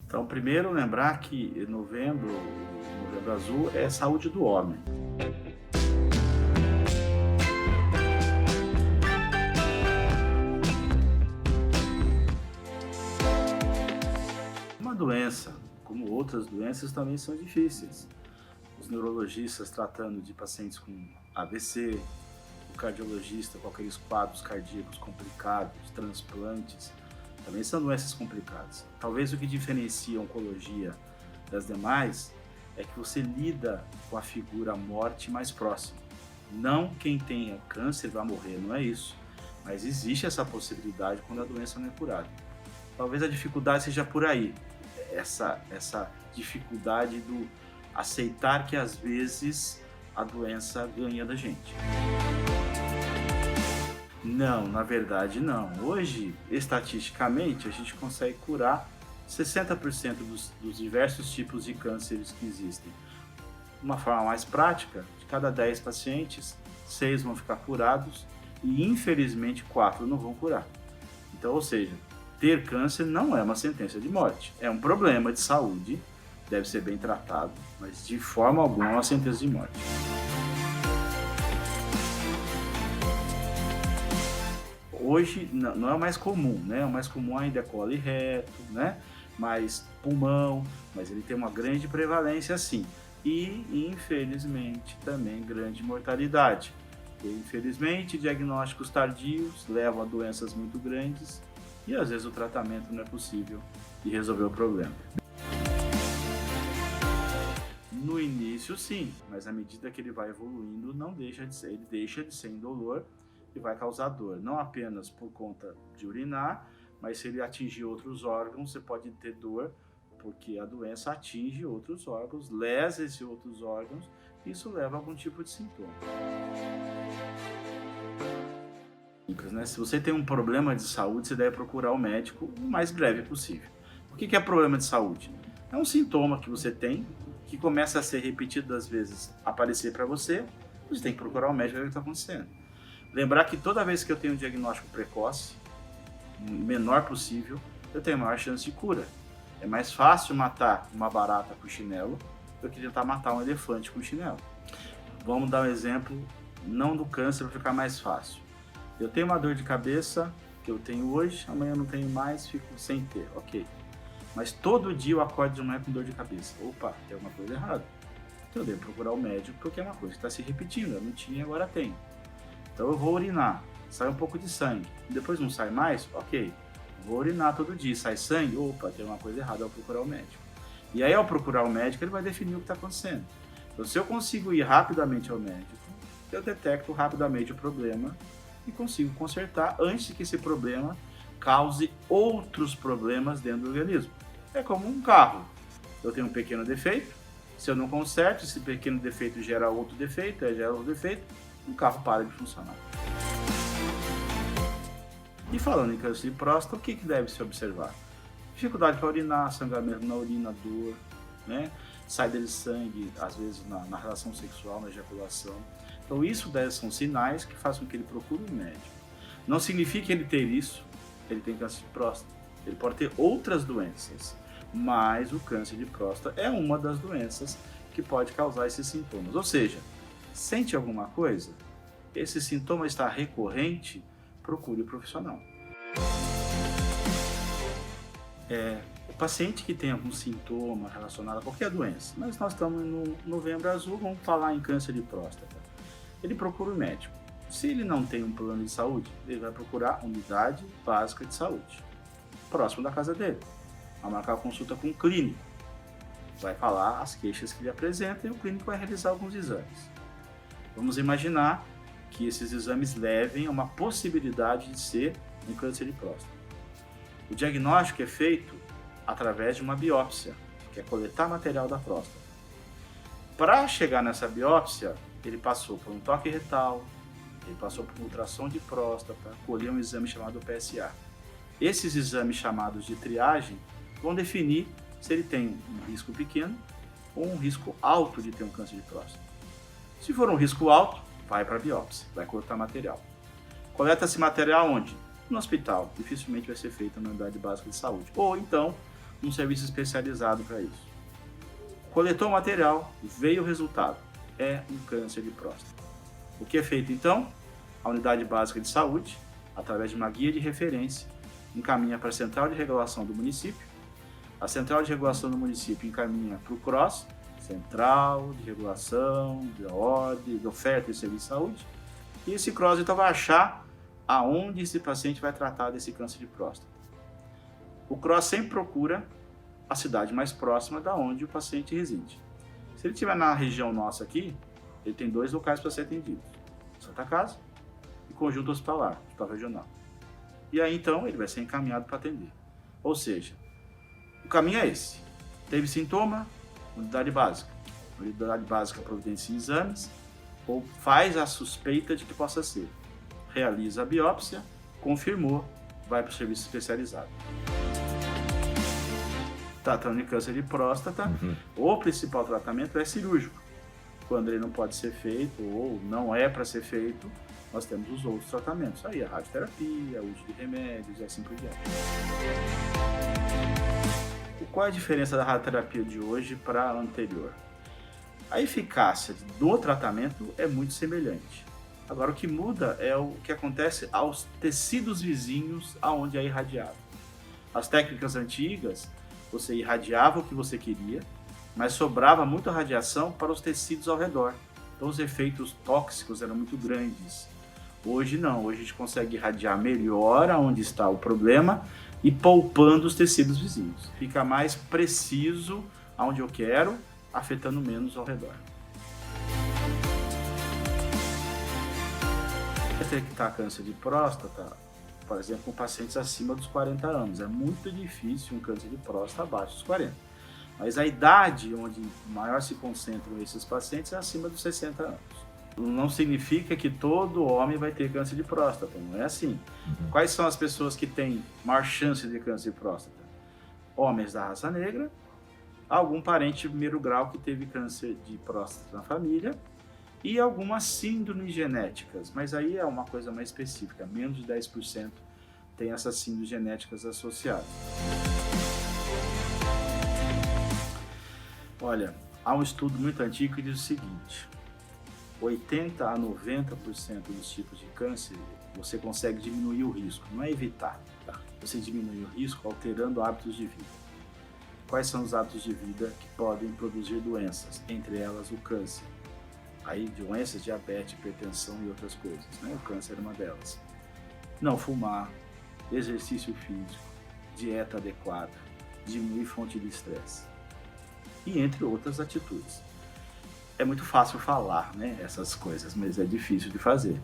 Então, primeiro lembrar que novembro azul é saúde do homem. Uma doença, como outras doenças, também são difíceis. Os neurologistas tratando de pacientes com AVC, o cardiologista com aqueles quadros cardíacos complicados, transplantes, também são doenças complicadas. Talvez o que diferencia a oncologia das demais é que você lida com a figura morte mais próxima. Não quem tenha câncer vai morrer, não é isso. Mas existe essa possibilidade quando a doença não é curada. Talvez a dificuldade seja por aí. Essa dificuldade do aceitar que às vezes a doença ganha da gente. Não, na verdade não. Hoje, estatisticamente, a gente consegue curar 60% dos diversos tipos de cânceres que existem. De uma forma mais prática, de cada 10 pacientes, 6 vão ficar curados e infelizmente 4 não vão curar. Então, ou seja, ter câncer não é uma sentença de morte, é um problema de saúde, deve ser bem tratado, mas de forma alguma é uma sentença de morte. Hoje não é o mais comum, né? O mais comum ainda é colo e reto, né? Mas pulmão, mas ele tem uma grande prevalência sim. E, infelizmente, também grande mortalidade. E, infelizmente, diagnósticos tardios levam a doenças muito grandes e às vezes o tratamento não é possível de resolver o problema. No início sim, mas à medida que ele vai evoluindo, ele deixa de ser indolor e vai causar dor, não apenas por conta de urinar, mas se ele atingir outros órgãos, você pode ter dor, porque a doença atinge outros órgãos, lesa esses outros órgãos, e isso leva a algum tipo de sintoma. Se você tem um problema de saúde, você deve procurar o médico o mais breve possível. O que é problema de saúde? É um sintoma que você tem, que começa a ser repetido às vezes, aparecer para você tem que procurar o médico para ver o que está acontecendo. Lembrar que toda vez que eu tenho um diagnóstico precoce, o menor possível, eu tenho maior chance de cura. É mais fácil matar uma barata com chinelo do que tentar matar um elefante com chinelo. Vamos dar um exemplo, não do câncer, para ficar mais fácil. Eu tenho uma dor de cabeça que eu tenho hoje, amanhã eu não tenho mais, fico sem ter, ok. Mas todo dia eu acordo de manhã com dor de cabeça. Opa, tem alguma coisa errada. Então eu devo procurar o médico porque é uma coisa que está se repetindo. Eu não tinha, agora tenho. Então eu vou urinar, sai um pouco de sangue. Depois não sai mais? Ok. Vou urinar todo dia, sai sangue? Opa, tem uma coisa errada, eu vou procurar o médico. E aí ao procurar o médico, ele vai definir o que está acontecendo. Então se eu consigo ir rapidamente ao médico, eu detecto rapidamente o problema e consigo consertar antes que esse problema cause outros problemas dentro do organismo. É como um carro. Eu tenho um pequeno defeito, se eu não conserto, esse pequeno defeito gera outro defeito, o carro para de funcionar. E falando em câncer de próstata, o que deve se observar? Dificuldade para urinar, sangramento na urina, dor, né? Sai dele sangue, às vezes na relação sexual, na ejaculação. Então isso são sinais que fazem com que ele procure um médico. Não significa ele ter isso, ele tem câncer de próstata. Ele pode ter outras doenças, mas o câncer de próstata é uma das doenças que pode causar esses sintomas. Ou seja, sente alguma coisa? Esse sintoma está recorrente? Procure o profissional. O paciente que tem algum sintoma relacionado a qualquer doença, mas nós estamos no novembro azul, vamos falar em câncer de próstata. Ele procura o médico. Se ele não tem um plano de saúde, ele vai procurar unidade básica de saúde, próximo da casa dele. Vai marcar a consulta com o clínico. Vai falar as queixas que ele apresenta e o clínico vai realizar alguns exames. Vamos imaginar que esses exames levem a uma possibilidade de ser um câncer de próstata. O diagnóstico é feito através de uma biópsia, que é coletar material da próstata. Para chegar nessa biópsia, ele passou por um toque retal, ele passou por ultrassom de próstata, colheu um exame chamado PSA. Esses exames chamados de triagem vão definir se ele tem um risco pequeno ou um risco alto de ter um câncer de próstata. Se for um risco alto, vai para a biópsia, vai coletar material. Coleta-se material onde? No hospital, dificilmente vai ser feito na unidade básica de saúde. Ou então, um serviço especializado para isso. Coletou o material, veio o resultado. É um câncer de próstata. O que é feito então? A Unidade Básica de Saúde, através de uma guia de referência, encaminha para a Central de Regulação do município. A Central de Regulação do município encaminha para o CROSS, Central de Regulação, de Ordem, de Oferta de Serviço de Saúde. E esse CROSS então vai achar aonde esse paciente vai tratar desse câncer de próstata. O CROSS sempre procura a cidade mais próxima da onde o paciente reside. Se ele estiver na região nossa aqui, ele tem 2 locais para ser atendido: Santa Casa e Conjunto Hospitalar, Hospital Regional. E aí então ele vai ser encaminhado para atender. Ou seja, o caminho é esse. Teve sintoma, unidade básica. Unidade básica providencia exames ou faz a suspeita de que possa ser. Realiza a biópsia, confirmou, vai para o serviço especializado. Tratando de câncer de próstata, o principal tratamento é cirúrgico. Quando ele não pode ser feito ou não é para ser feito, nós temos os outros tratamentos. Aí a radioterapia, o uso de remédios e assim por diante. Qual é a diferença da radioterapia de hoje para a anterior? A eficácia do tratamento é muito semelhante. Agora, o que muda é o que acontece aos tecidos vizinhos aonde é irradiado. As técnicas antigas, você irradiava o que você queria, mas sobrava muita radiação para os tecidos ao redor. Então, os efeitos tóxicos eram muito grandes. Hoje não, hoje a gente consegue irradiar melhor aonde está o problema e poupando os tecidos vizinhos. Fica mais preciso aonde eu quero, afetando menos ao redor. Detectar câncer de próstata, por exemplo, com pacientes acima dos 40 anos. É muito difícil um câncer de próstata abaixo dos 40. Mas a idade onde maior se concentram esses pacientes é acima dos 60 anos. Não significa que todo homem vai ter câncer de próstata, não é assim. Quais são as pessoas que têm maior chance de câncer de próstata? Homens da raça negra, algum parente de primeiro grau que teve câncer de próstata na família e algumas síndromes genéticas, mas aí é uma coisa mais específica, menos de 10% tem essas síndromes genéticas associadas. Olha, há um estudo muito antigo que diz o seguinte: 80 a 90% dos tipos de câncer você consegue diminuir o risco, não é evitar, tá? Você diminui o risco alterando hábitos de vida. Quais são os hábitos de vida que podem produzir doenças, entre elas o câncer? Aí doenças, diabetes, hipertensão e outras coisas, né? O câncer é uma delas. Não fumar, exercício físico, dieta adequada, diminuir fonte de estresse e entre outras atitudes. É muito fácil falar, né, essas coisas, mas é difícil de fazer.